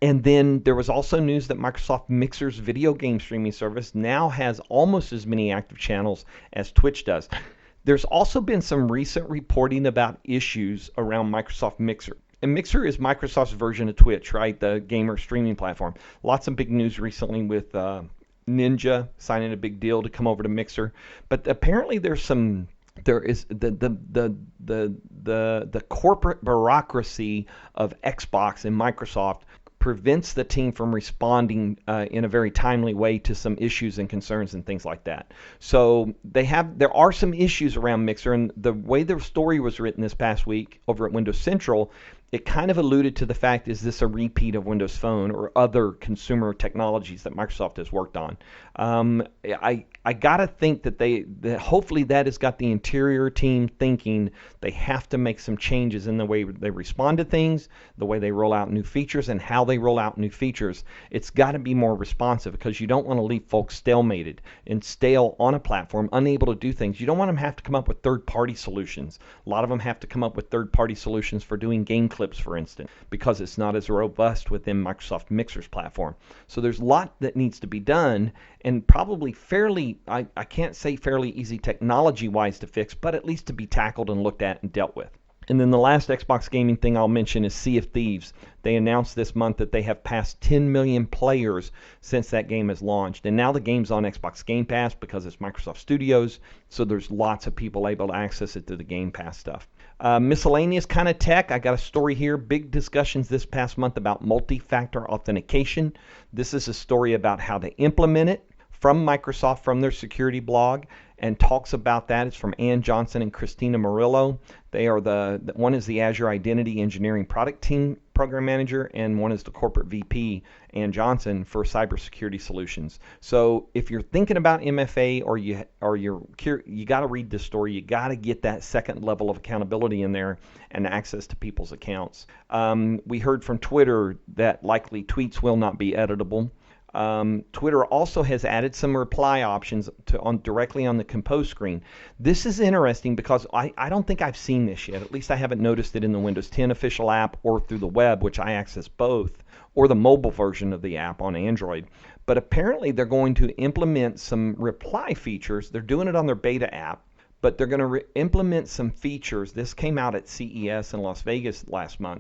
And then there was also news that Microsoft Mixer's video game streaming service now has almost as many active channels as Twitch does. There's also been some recent reporting about issues around Microsoft Mixer. And Mixer is Microsoft's version of Twitch, right? The gamer streaming platform. Lots of big news recently with Ninja signing a big deal to come over to Mixer. But apparently there is the corporate bureaucracy of Xbox and Microsoft prevents the team from responding in a very timely way to some issues and concerns and things like that. So there are some issues around Mixer, and the way the story was written this past week over at Windows Central, it kind of alluded to the fact, is this a repeat of Windows Phone or other consumer technologies that Microsoft has worked on? I gotta think that hopefully that has got the interior team thinking they have to make some changes in the way they respond to things, the way they roll out new features, and how they roll out new features. It's got to be more responsive, because you don't want to leave folks stalemated and stale on a platform, unable to do things. You don't want them to have to come up with third-party solutions. A lot of them have to come up with third-party solutions for doing game clips, for instance, because it's not as robust within Microsoft Mixer's platform. So there's a lot that needs to be done, and probably fairly, I can't say fairly easy technology-wise to fix, but at least to be tackled and looked at and dealt with. And then the last Xbox gaming thing I'll mention is Sea of Thieves. They announced this month that they have passed 10 million players since that game has launched. And now the game's on Xbox Game Pass because it's Microsoft Studios, so there's lots of people able to access it through the Game Pass stuff. Miscellaneous kind of tech. I got a story here. Big discussions this past month about multi-factor authentication. This is a story about how to implement it from Microsoft, from their security blog, and talks about that. It's from Ann Johnson and Christina Murillo. They are one is the Azure Identity Engineering Product Team Program Manager, and one is the Corporate VP, Ann Johnson, for Cybersecurity Solutions. So if you're thinking about MFA or you got to read this story. You got to get that second level of accountability in there and access to people's accounts. We heard from Twitter that likely tweets will not be editable. Twitter also has added some reply options directly on the compose screen. This is interesting because I don't think I've seen this yet. At least I haven't noticed it in the Windows 10 official app or through the web, which I access both, or the mobile version of the app on Android. But apparently they're going to implement some reply features. They're doing it on their beta app, but they're going to implement some features. This came out at CES in Las Vegas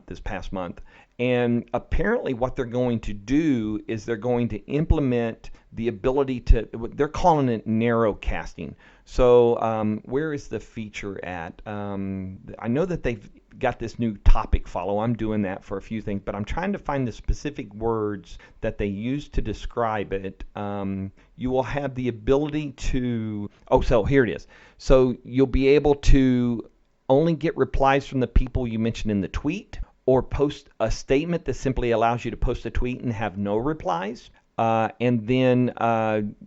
this past month. And apparently what they're going to do is they're going to implement the ability to, they're calling it narrowcasting. So where is the feature at? I know that they've got this new topic follow. I'm doing that for a few things, but I'm trying to find the specific words that they use to describe it. You will have the ability to, oh, so here it is. So you'll be able to only get replies from the people you mentioned in the tweet, or post a statement that simply allows you to post a tweet and have no replies. And then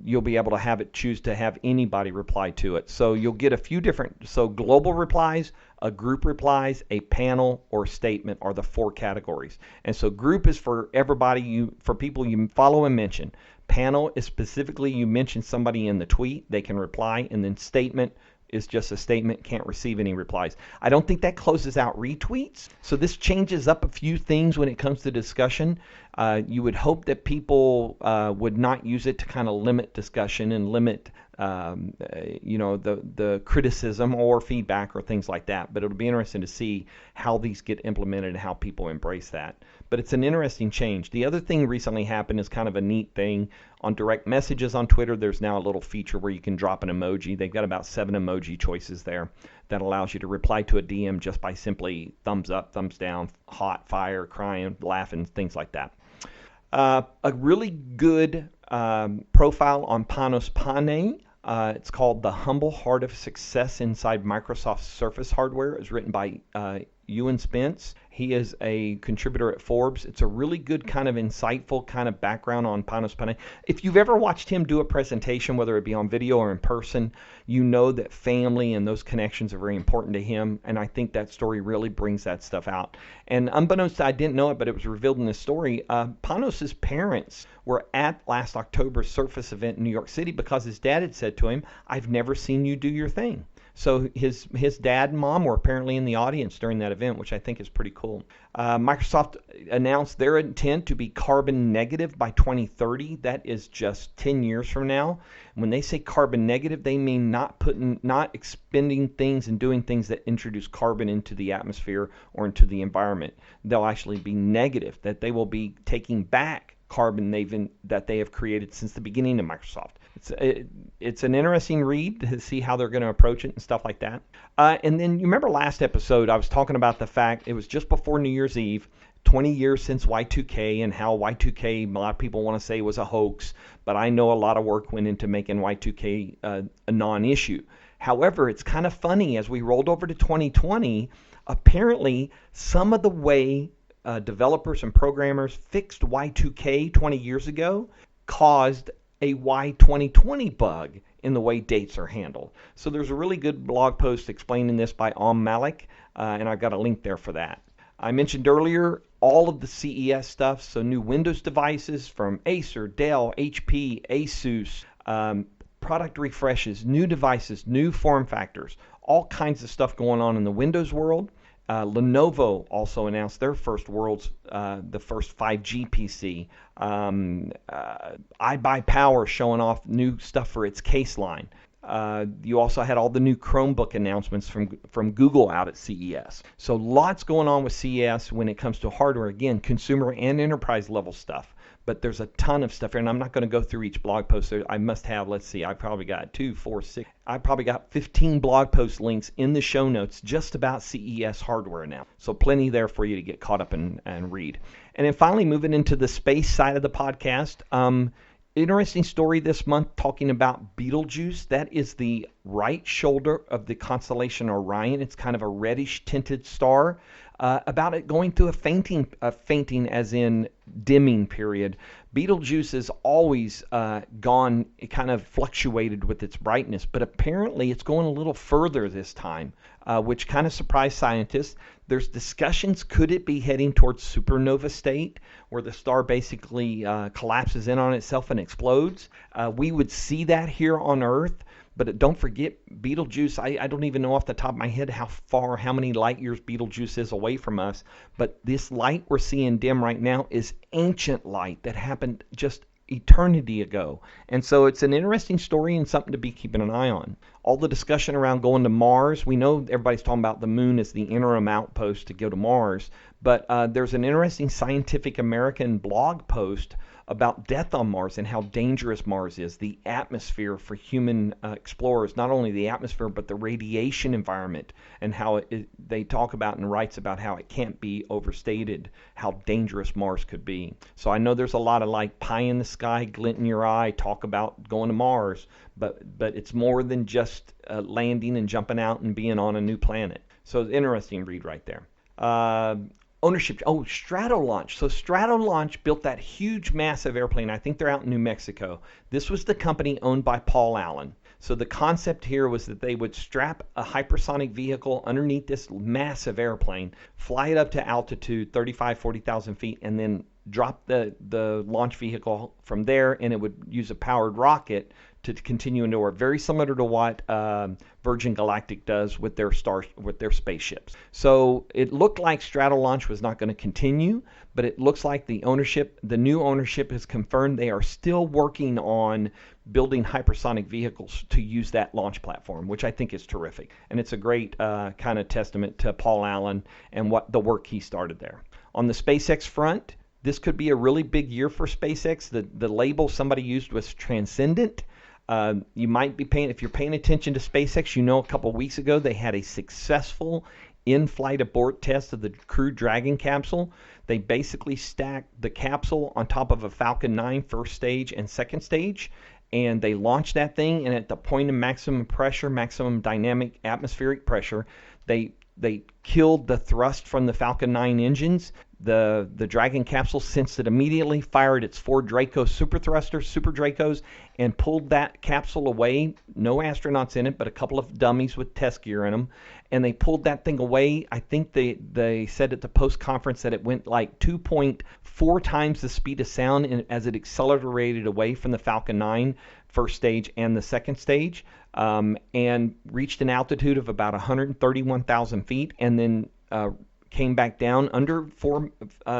you'll be able to have it choose to have anybody reply to it. So you'll get a few different, so global replies, a group replies, a panel, or statement are the 4 categories. And so group is for everybody, for people you follow and mention. Panel is specifically you mention somebody in the tweet, they can reply, and then statement is just a statement, can't receive any replies. I don't think that closes out retweets. So this changes up a few things when it comes to discussion. You would hope that people would not use it to kind of limit discussion and limit the criticism or feedback or things like that. But it'll be interesting to see how these get implemented and how people embrace that. But it's an interesting change. The other thing recently happened is kind of a neat thing. On direct messages on Twitter, there's now a little feature where you can drop an emoji. They've got about 7 emoji choices there that allows you to reply to a DM just by simply thumbs up, thumbs down, hot, fire, crying, laughing, things like that. A really good profile on Panos Panay. It's called The Humble Heart of Success Inside Microsoft Surface Hardware. It was written by Ewan Spence. He is a contributor at Forbes. It's a really good kind of insightful kind of background on Panos Panay. If you've ever watched him do a presentation, whether it be on video or in person, you know that family and those connections are very important to him, and I think that story really brings that stuff out. And unbeknownst to, I didn't know it, but it was revealed in this story, Panos' parents were at last October's Surface event in New York City because his dad had said to him, "I've never seen you do your thing." So his dad and mom were apparently in the audience during that event, which I think is pretty cool. Microsoft announced their intent to be carbon negative by 2030. That is just 10 years from now. When they say carbon negative, they mean not expending things and doing things that introduce carbon into the atmosphere or into the environment. They'll actually be negative, that they will be taking back carbon that they have created since the beginning of Microsoft. It's an interesting read to see how they're going to approach it and stuff like that. And then you remember last episode I was talking about the fact it was just before New Year's Eve, 20 years since Y2K, and how Y2K, a lot of people want to say was a hoax, but I know a lot of work went into making Y2K a non-issue. However, it's kind of funny, as we rolled over to 2020, apparently some of the way developers and programmers fixed Y2K 20 years ago caused a Y2020 bug in the way dates are handled. So there's a really good blog post explaining this by Malik, and I've got a link there for that. I mentioned earlier all of the CES stuff, so new Windows devices from Acer, Dell, HP, Asus, product refreshes, new devices, new form factors, all kinds of stuff going on in the Windows world. Lenovo also announced their first the first 5G PC. iBuyPower showing off new stuff for its case line. You also had all the new Chromebook announcements from Google out at CES. So lots going on with CES when it comes to hardware. Again, consumer and enterprise level stuff. But there's a ton of stuff here, and I'm not going to go through each blog post. I must have, let's see, I probably got 2, 4, 6. I probably got 15 blog post links in the show notes just about CES hardware now. So plenty there for you to get caught up and read. And then finally, moving into the space side of the podcast, interesting story this month talking about Betelgeuse. That is the right shoulder of the constellation Orion. It's kind of a reddish tinted star. About it going through a fainting as in dimming period. Betelgeuse has always gone, it kind of fluctuated with its brightness, but apparently it's going a little further this time, which kind of surprised scientists. There's discussions, could it be heading towards supernova state, where the star basically collapses in on itself and explodes? We would see that here on Earth. But don't forget, Betelgeuse, I don't even know off the top of my head how many light years Betelgeuse is away from us. But this light we're seeing dim right now is ancient light that happened just eternity ago. And so it's an interesting story and something to be keeping an eye on. All the discussion around going to Mars, we know everybody's talking about the moon as the interim outpost to go to Mars. But there's an interesting Scientific American blog post about death on Mars and how dangerous Mars is, the atmosphere for human explorers, not only the atmosphere, but the radiation environment, and how they talk about and writes about how it can't be overstated, how dangerous Mars could be. So I know there's a lot of like pie in the sky, glint in your eye, talk about going to Mars, but it's more than just landing and jumping out and being on a new planet. So it's interesting read right there. Ownership. Oh, Stratolaunch. So Stratolaunch built that huge, massive airplane. I think they're out in New Mexico. This was the company owned by Paul Allen. So the concept here was that they would strap a hypersonic vehicle underneath this massive airplane, fly it up to altitude, 35, 40,000 feet, and then drop the launch vehicle from there, and it would use a powered rocket to continue into orbit, very similar to what Virgin Galactic does with their spaceships. So it looked like Stratolaunch was not going to continue, but it looks like the new ownership has confirmed they are still working on building hypersonic vehicles to use that launch platform, which I think is terrific. And it's a great kind of testament to Paul Allen and what the work he started there. On the SpaceX front, this could be a really big year for SpaceX. The label somebody used was transcendent. You might be if you're paying attention to SpaceX, you know a couple weeks ago they had a successful in-flight abort test of the Crew Dragon capsule. They basically stacked the capsule on top of a Falcon 9 first stage and second stage, and they launched that thing, and at the point of maximum pressure, maximum dynamic atmospheric pressure, they killed the thrust from the Falcon 9 engines. The Dragon capsule sensed it immediately, fired its 4 Draco super Dracos, and pulled that capsule away. No astronauts in it, but a couple of dummies with test gear in them. And they pulled that thing away. I think they said at the post-conference that it went like 2.4 times the speed of sound as it accelerated away from the Falcon 9 first stage and the second stage, and reached an altitude of about 131,000 feet, and then came back down under 3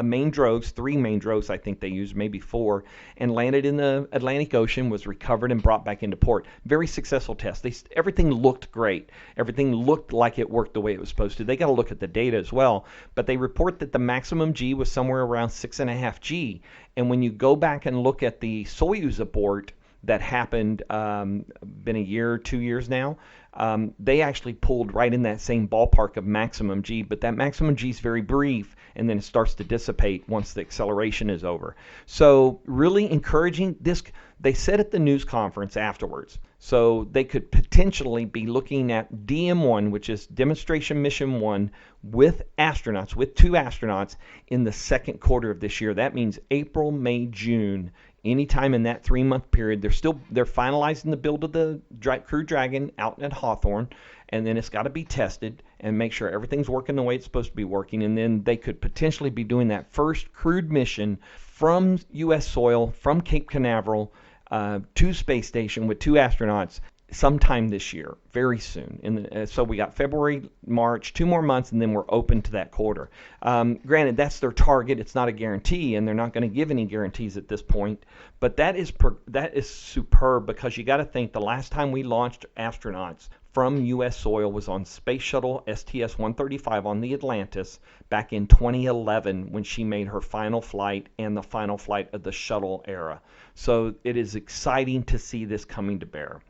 main drogues, I think they used, maybe 4, and landed in the Atlantic Ocean, was recovered and brought back into port. Very successful test. Everything looked great. Everything looked like it worked the way it was supposed to. They got to look at the data as well, but they report that the maximum G was somewhere around 6.5 G, and when you go back and look at the Soyuz abort that happened, been a year or 2 years now, they actually pulled right in that same ballpark of maximum G, but that maximum G is very brief, and then it starts to dissipate once the acceleration is over. So really encouraging this. They said at the news conference afterwards, so they could potentially be looking at DM1, which is Demonstration Mission 1, with 2 astronauts in the second quarter of this year. That means April, May, June. Anytime in that 3-month period. They're finalizing the build of the Crew Dragon out at Hawthorne, and then it's got to be tested and make sure everything's working the way it's supposed to be working, and then they could potentially be doing that first crewed mission from U.S. soil, from Cape Canaveral to space station with 2 astronauts sometime this year, very soon. So we got February, March, 2 more months, and then we're open to that quarter. Granted, that's their target. It's not a guarantee, and they're not going to give any guarantees at this point. But that is superb, because you got to think the last time we launched astronauts from U.S. soil was on Space Shuttle STS-135 on the Atlantis back in 2011, when she made her final flight and the final flight of the shuttle era. So it is exciting to see this coming to bear.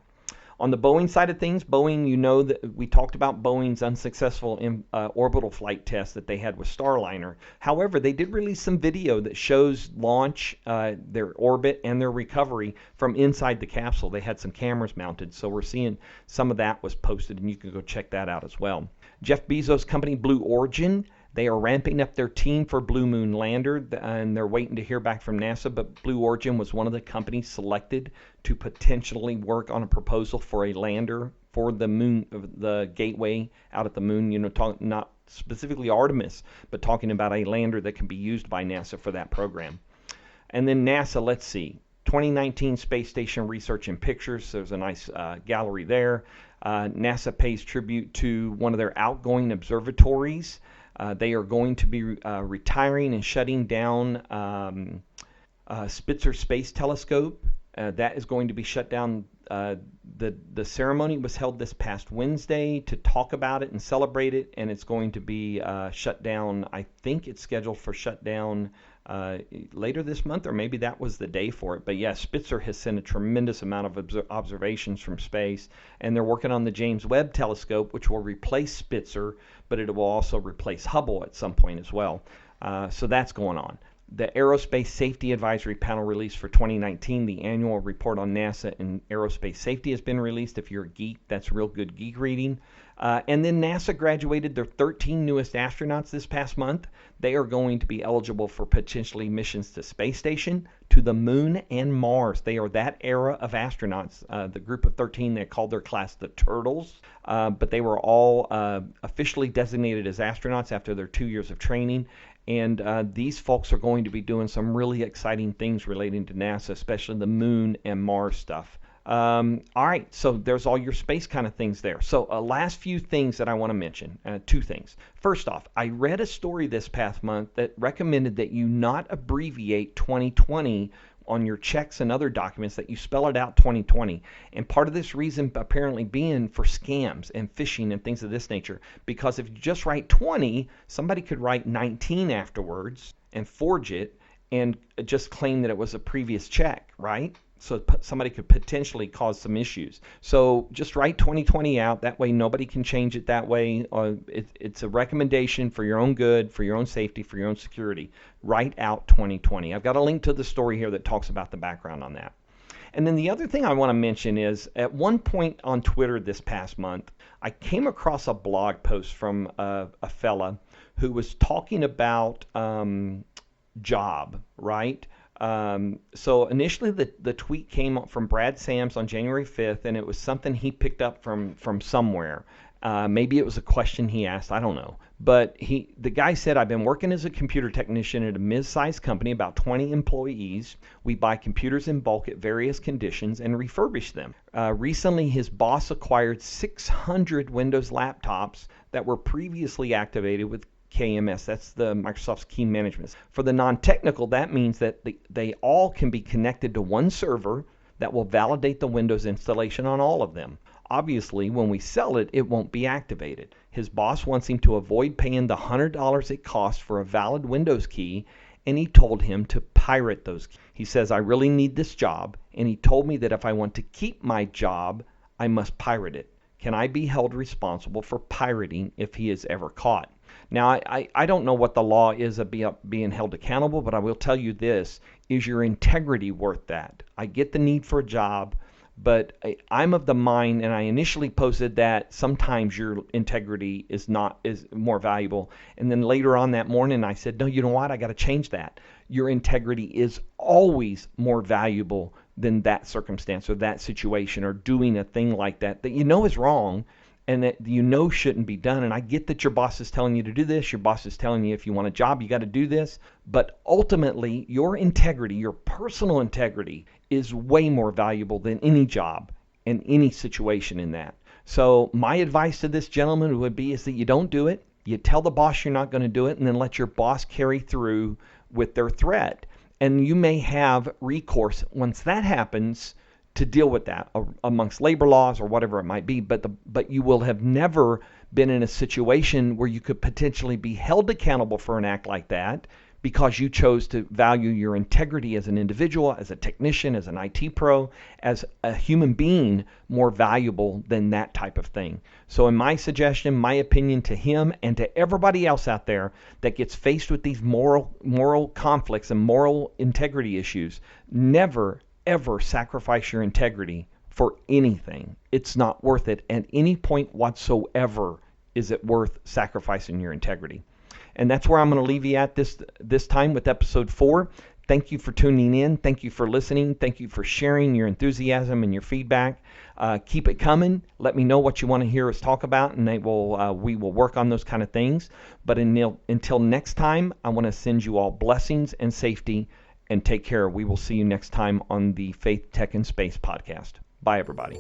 On the Boeing side of things, Boeing, you know that we talked about Boeing's unsuccessful orbital flight test that they had with Starliner. However, they did release some video that shows launch, their orbit, and their recovery from inside the capsule. They had some cameras mounted, so we're seeing some of that was posted, and you can go check that out as well. Jeff Bezos' company, Blue Origin, they are ramping up their team for Blue Moon Lander, and they're waiting to hear back from NASA, but Blue Origin was one of the companies selected to potentially work on a proposal for a lander for the moon, the gateway out at the moon, not specifically Artemis, but talking about a lander that can be used by NASA for that program. And then NASA, let's see, 2019 Space Station Research and Pictures, there's a nice gallery there. NASA pays tribute to one of their outgoing observatories. They are going to be retiring and shutting down Spitzer Space Telescope. That is going to be shut down The ceremony was held this past Wednesday to talk about it and celebrate it, and it's going to be shut down. I think it's scheduled for shutdown later this month, or maybe that was the day for it. But yeah, Spitzer has sent a tremendous amount of observations from space, and they're working on the James Webb Telescope, which will replace Spitzer, but it will also replace Hubble at some point as well. So that's going on. The Aerospace Safety Advisory Panel released for 2019, the annual report on NASA and aerospace safety has been released. If you're a geek, that's real good geek reading. And then NASA graduated their 13 newest astronauts this past month. They are going to be eligible for potentially missions to space station, to the moon, and Mars. They are that era of astronauts. The group of 13, they called their class the Turtles, but they were all officially designated as astronauts after their 2 years of training. And these folks are going to be doing some really exciting things relating to NASA, especially the moon and Mars stuff. All right, so there's all your space kind of things there. So last few things that I want to mention, two things. First off, I read a story this past month that recommended that you not abbreviate 2020 on your checks and other documents, that you spell it out 2020. And part of this reason apparently being for scams and phishing and things of this nature. Because if you just write 20, somebody could write 19 afterwards and forge it and just claim that it was a previous check, right? So somebody could potentially cause some issues. So just write 2020 out. That way nobody can change it that way. It's a recommendation for your own good, for your own safety, for your own security. Write out 2020. I've got a link to the story here that talks about the background on that. And then the other thing I want to mention is, at one point on Twitter this past month, I came across a blog post from a fella who was talking about job, right? So initially the tweet came from Brad Sams on January 5th, and it was something he picked up from somewhere. Maybe it was a question he asked, I don't know. But the guy said, I've been working as a computer technician at a mid-sized company, about 20 employees. We buy computers in bulk at various conditions and refurbish them. Recently, his boss acquired 600 Windows laptops that were previously activated with KMS. That's the Microsoft's key management. For the non-technical, that means that they all can be connected to one server that will validate the Windows installation on all of them. Obviously, when we sell it, it won't be activated. His boss wants him to avoid paying the $100 it costs for a valid Windows key, and he told him to pirate those keys. He says, I really need this job, and he told me that if I want to keep my job, I must pirate it. Can I be held responsible for pirating if he is ever caught? Now, I don't know what the law is of being held accountable, but I will tell you this. Is your integrity worth that? I get the need for a job, but I'm of the mind, and I initially posted that sometimes your integrity is more valuable. And then later on that morning, I said, no, you know what? I got to change that. Your integrity is always more valuable than that circumstance or that situation or doing a thing like that you know is wrong and that you know shouldn't be done. And I get that your boss is telling you to do this. Your boss is telling you if you want a job, you got to do this. But ultimately, your integrity, your personal integrity, is way more valuable than any job and any situation in that. So my advice to this gentleman would be is that you don't do it. You tell the boss you're not going to do it, and then let your boss carry through with their threat. And you may have recourse once that happens to deal with that amongst labor laws or whatever it might be. But you will have never been in a situation where you could potentially be held accountable for an act like that because you chose to value your integrity as an individual, as a technician, as an IT pro, as a human being more valuable than that type of thing. So in my suggestion, my opinion to him and to everybody else out there that gets faced with these moral conflicts and moral integrity issues, never, ever sacrifice your integrity for anything. It's not worth it. At any point whatsoever is it worth sacrificing your integrity. And that's where I'm going to leave you at this time with episode 4. Thank you for tuning in. Thank you for listening. Thank you for sharing your enthusiasm and your feedback. Keep it coming. Let me know what you want to hear us talk about, and we will work on those kind of things. But until next time, I want to send you all blessings and safety, and take care. We will see you next time on the Faith, Tech, and Space podcast. Bye, everybody.